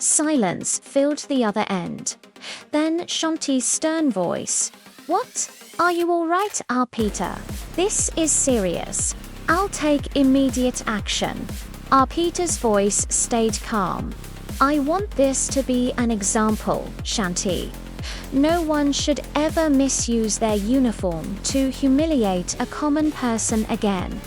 Silence filled the other end. Then Shanti's stern voice. "What? Are you all right, Arpita? This is serious. I'll take immediate action." Arpita's voice stayed calm. "I want this to be an example, Shanti. No one should ever misuse their uniform to humiliate a common person again."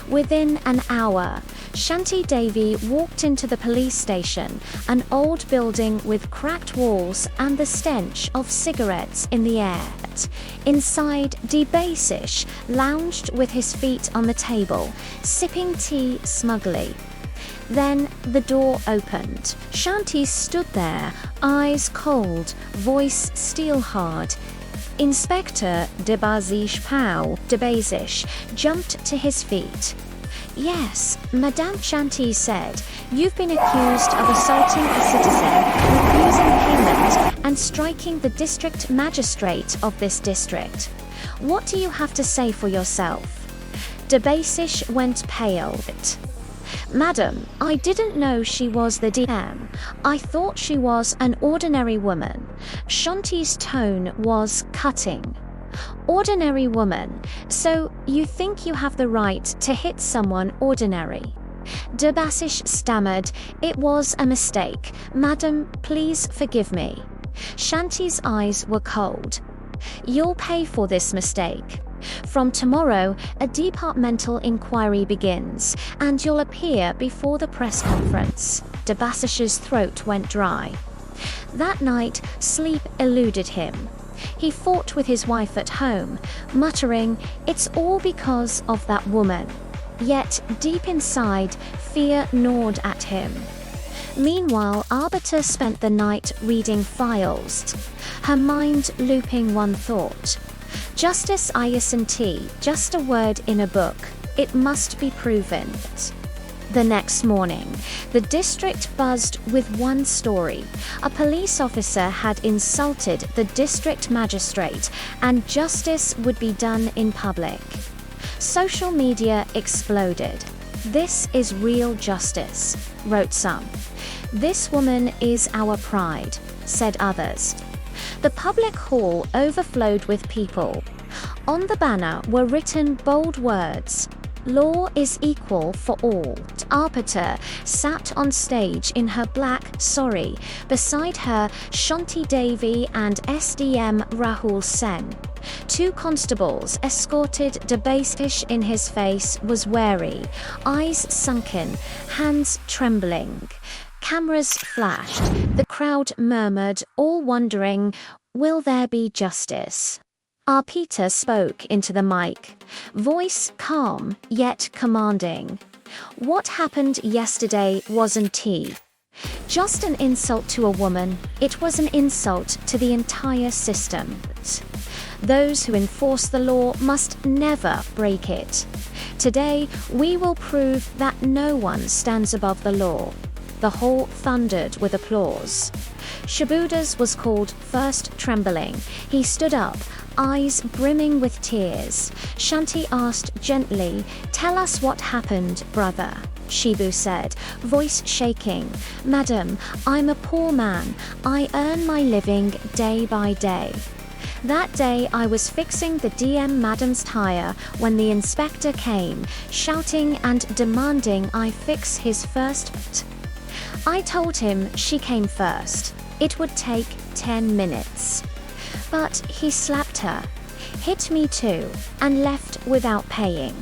Within an hour, Shanti Devi walked into the police station, an old building with cracked walls and the stench of cigarettes in the air. Inside, Debasish lounged with his feet on the table, sipping tea smugly. Then the door opened. Shanti stood there, eyes cold, voice steel-hard. Inspector Debasish jumped to his feet. "Yes," Madame Shanti said, "you've been accused of assaulting a citizen, refusing payment, and striking the district magistrate of this district. What do you have to say for yourself?" Debasish went pale. "Madam, I didn't know she was the DM. I thought she was an ordinary woman." Shanti's tone was cutting. "Ordinary woman? So you think you have the right to hit someone ordinary?" Debasish stammered, "It was a mistake. Madam, please forgive me." Shanti's eyes were cold. "You'll pay for this mistake. From tomorrow, a departmental inquiry begins, and you'll appear before the press conference." Debasish's throat went dry. That night, sleep eluded him. He fought with his wife at home, muttering, "It's all because of that woman." Yet, deep inside, fear gnawed at him. Meanwhile, Arbiter spent the night reading files, her mind looping one thought. "Justice ISNT, just a word in a book. It must be proven." The next morning, the district buzzed with one story. A police officer had insulted the district magistrate, and justice would be done in public. Social media exploded. "This is real justice," wrote some. "This woman is our pride," said others. The public hall overflowed with people. On the banner were written bold words, "Law is equal for all." Arpita sat on stage in her black sari, beside her Shanti Devi and SDM Rahul Sen. Two constables escorted Debasish. In his face was wary, eyes sunken, hands trembling. Cameras flashed. The crowd murmured, all wondering, will there be justice? Arpita spoke into the mic, voice calm yet commanding. "What happened yesterday wasn't just an insult to a woman, it was an insult to the entire system. Those who enforce the law must never break it. Today, we will prove that no one stands above the law." The hall thundered with applause. Shabudas was called first, trembling. He stood up, eyes brimming with tears. Shanti asked gently, "Tell us what happened, brother." Shibu said, voice shaking, "Madam, I'm a poor man. I earn my living day by day. That day I was fixing the DM madam's tire when the inspector came, shouting and demanding I fix his first. I told him she came first. It would take 10 minutes. But he slapped her, hit me too, and left without paying.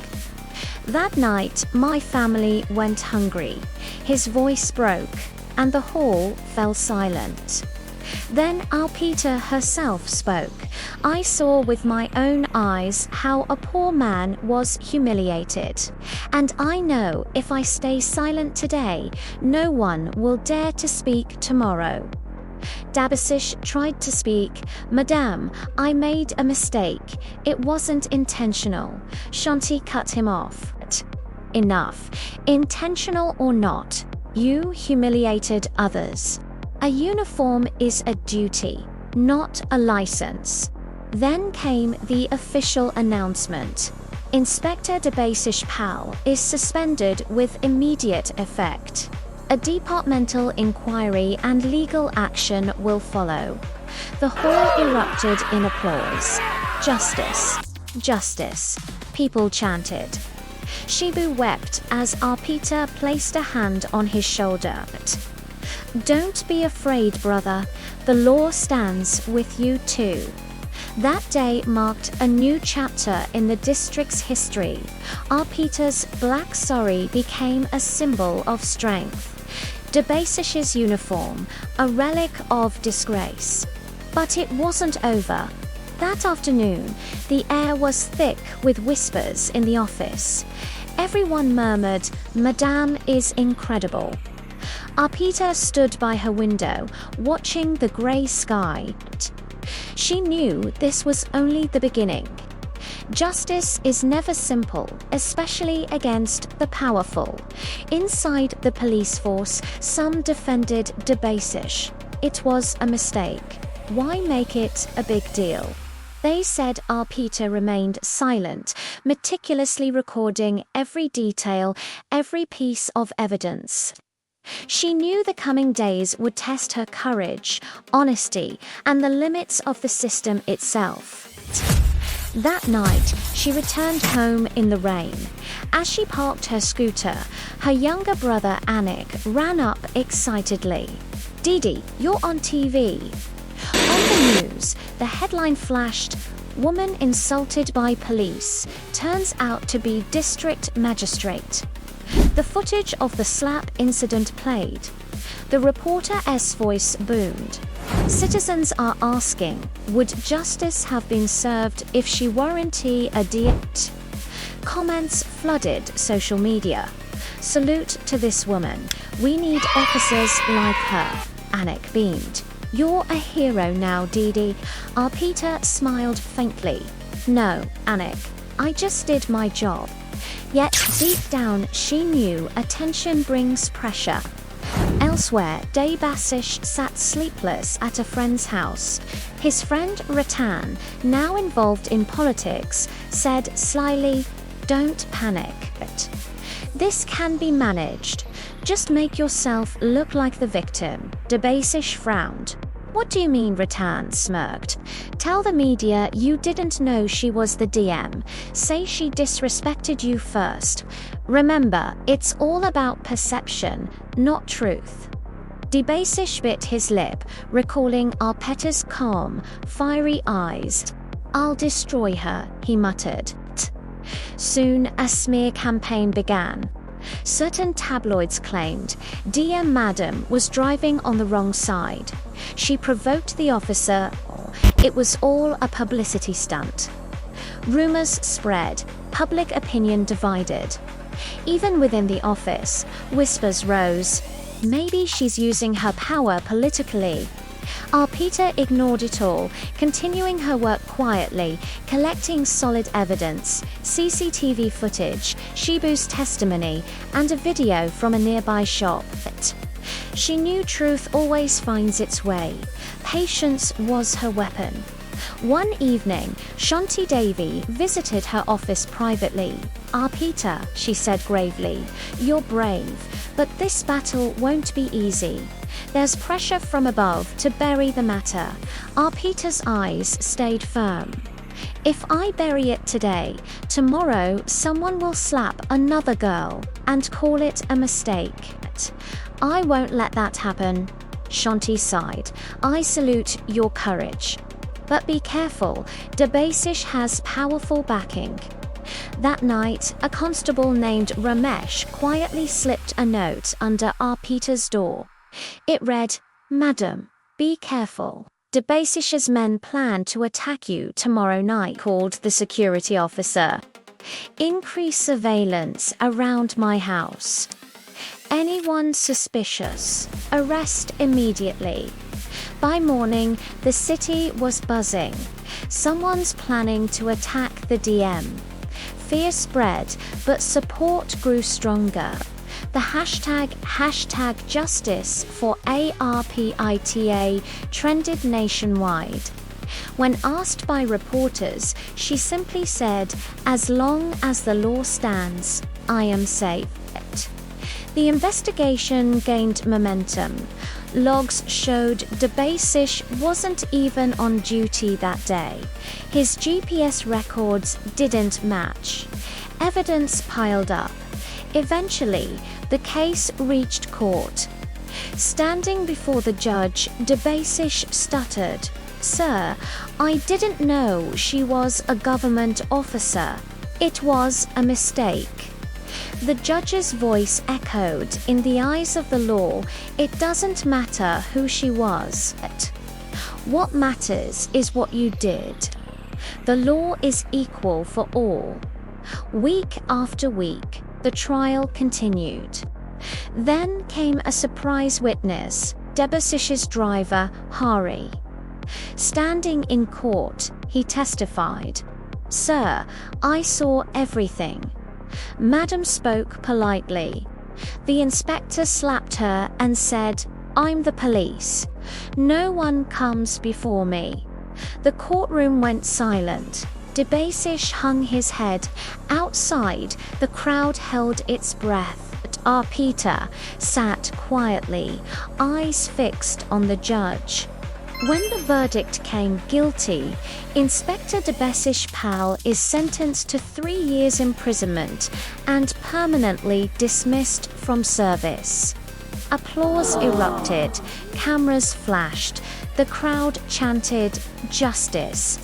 That night, my family went hungry." His voice broke, and the hall fell silent. Then Arpita herself spoke. "I saw with my own eyes how a poor man was humiliated. And I know if I stay silent today, no one will dare to speak tomorrow." Debasish tried to speak. "Madame, I made a mistake. It wasn't intentional." Shanti cut him off. "Enough. Intentional or not, you humiliated others. A uniform is a duty, not a license." Then came the official announcement. Inspector Debasish Pal is suspended with immediate effect. A departmental inquiry and legal action will follow. The hall erupted in applause. Justice! Justice! People chanted. Shibu wept as Arpita placed a hand on his shoulder. Don't be afraid, brother. The law stands with you too. That day marked a new chapter in the district's history. Arpita's black sari became a symbol of strength. Debasish's uniform, a relic of disgrace. But it wasn't over. That afternoon, the air was thick with whispers in the office. Everyone murmured, "Madame is incredible." Arpita stood by her window, watching the grey sky. She knew this was only the beginning. Justice is never simple, especially against the powerful. Inside the police force, some defended Debasish. It was a mistake. Why make it a big deal? They said Arpita remained silent, meticulously recording every detail, every piece of evidence. She knew the coming days would test her courage, honesty, and the limits of the system itself. That night, she returned home in the rain. As she parked her scooter, her younger brother Anik ran up excitedly. "Didi, you're on TV." On the news, the headline flashed, "Woman insulted by police, turns out to be district magistrate." The footage of the slap incident played. The reporter's voice boomed. Citizens are asking, would justice have been served if she weren't a idiot? Comments flooded social media. "Salute to this woman. We need officers like her." Anik beamed. "You're a hero now, Didi." Arpita smiled faintly. "No, Anik, I just did my job." Yet deep down she knew attention brings pressure. Elsewhere, Debasish sat sleepless at a friend's house. His friend Ratan, now involved in politics, said slyly, "Don't panic. This can be managed. Just make yourself look like the victim." Debasish frowned. "What do you mean?" Ratan smirked. "Tell the media you didn't know she was the DM. Say she disrespected you first. Remember, it's all about perception, not truth." Debasish bit his lip, recalling Arpita's calm, fiery eyes. "I'll destroy her," he muttered. Soon, a smear campaign began. Certain tabloids claimed DM Madam was driving on the wrong side. She provoked the officer. It was all a publicity stunt. Rumors spread, public opinion divided. Even within the office, whispers rose. Maybe she's using her power politically. Arpita ignored it all, continuing her work quietly, collecting solid evidence, CCTV footage, Shibu's testimony, and a video from a nearby shop. She knew truth always finds its way. Patience was her weapon. One evening, Shanti Devi visited her office privately. "Arpita," she said gravely, "you're brave, but this battle won't be easy. There's pressure from above to bury the matter." Arpita's eyes stayed firm. "If I bury it today, tomorrow someone will slap another girl and call it a mistake. I won't let that happen." Shanti sighed. "I salute your courage. But be careful, Debasish has powerful backing." That night, a constable named Ramesh quietly slipped a note under Arpita's door. It read, "Madam, be careful. Debasish's men plan to attack you tomorrow night," called the security officer. "Increase surveillance around my house. Anyone suspicious, arrest immediately." By morning, the city was buzzing. Someone's planning to attack the DM. Fear spread, but support grew stronger. The hashtag justice for ARPITA trended nationwide. When asked by reporters, she simply said, "As long as the law stands, I am safe." The investigation gained momentum. Logs showed Debasish wasn't even on duty that day. His GPS records didn't match. Evidence piled up. Eventually, the case reached court. Standing before the judge, Debasish stuttered, "Sir, I didn't know she was a government officer. It was a mistake." The judge's voice echoed, "In the eyes of the law, it doesn't matter who she was. What matters is what you did. The law is equal for all." Week after week, the trial continued. Then came a surprise witness, Debasish's driver, Hari. Standing in court, he testified, "Sir, I saw everything." Madam spoke politely. The inspector slapped her and said, "I'm the police. No one comes before me." The courtroom went silent. Debasish hung his head. Outside, the crowd held its breath. Arpita sat quietly, eyes fixed on the judge. When the verdict came guilty, Inspector Debasish Pal is sentenced to 3 years imprisonment and permanently dismissed from service. Applause erupted, cameras flashed, the crowd chanted, "Justice,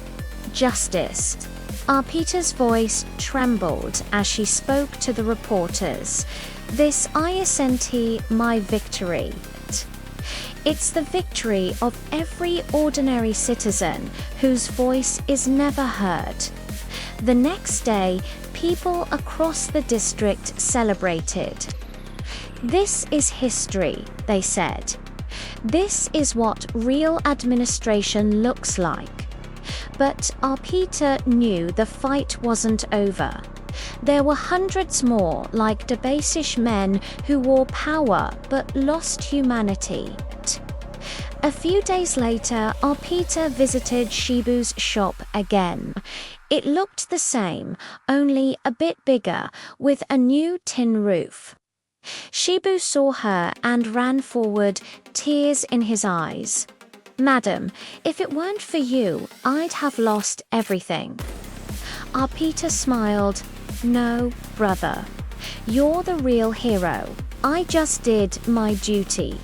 justice." Arpita's voice trembled as she spoke to the reporters. "This isn't my victory. It's the victory of every ordinary citizen whose voice is never heard." The next day, people across the district celebrated. "This is history," they said. "This is what real administration looks like." But Arpita knew the fight wasn't over. There were hundreds more like Debasish men who wore power but lost humanity. A few days later, Arpita visited Shibu's shop again. It looked the same, only a bit bigger, with a new tin roof. Shibu saw her and ran forward, tears in his eyes. "Madam, if it weren't for you, I'd have lost everything." Arpita smiled. "No, brother. You're the real hero. I just did my duty."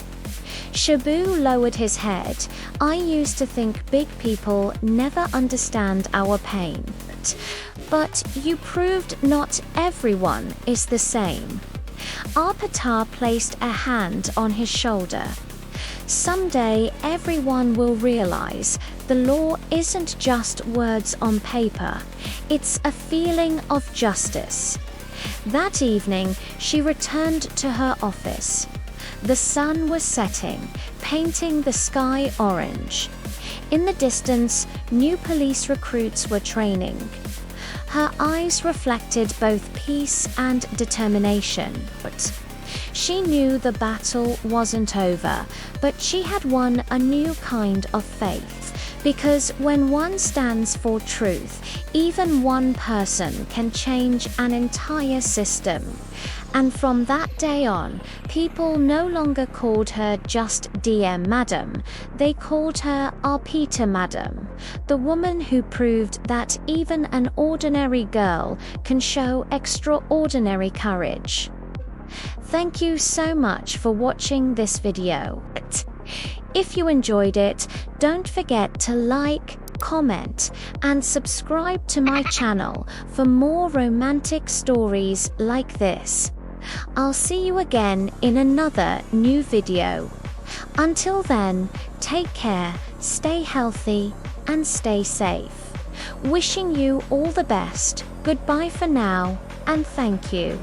Shibu lowered his head. "I used to think big people never understand our pain. But you proved not everyone is the same." Arpita placed a hand on his shoulder. "Someday everyone will realize the law isn't just words on paper. It's a feeling of justice." That evening, she returned to her office. The sun was setting, painting the sky orange. In the distance, new police recruits were training. Her eyes reflected both peace and determination. But she knew the battle wasn't over, but she had won a new kind of faith. Because when one stands for truth, even one person can change an entire system. And from that day on, people no longer called her just DM Madam, they called her Arpita Madam, the woman who proved that even an ordinary girl can show extraordinary courage. Thank you so much for watching this video. If you enjoyed it, don't forget to like, comment, and subscribe to my channel for more romantic stories like this. I'll see you again in another new video. Until then, take care, stay healthy, and stay safe. Wishing you all the best. Goodbye for now, and thank you.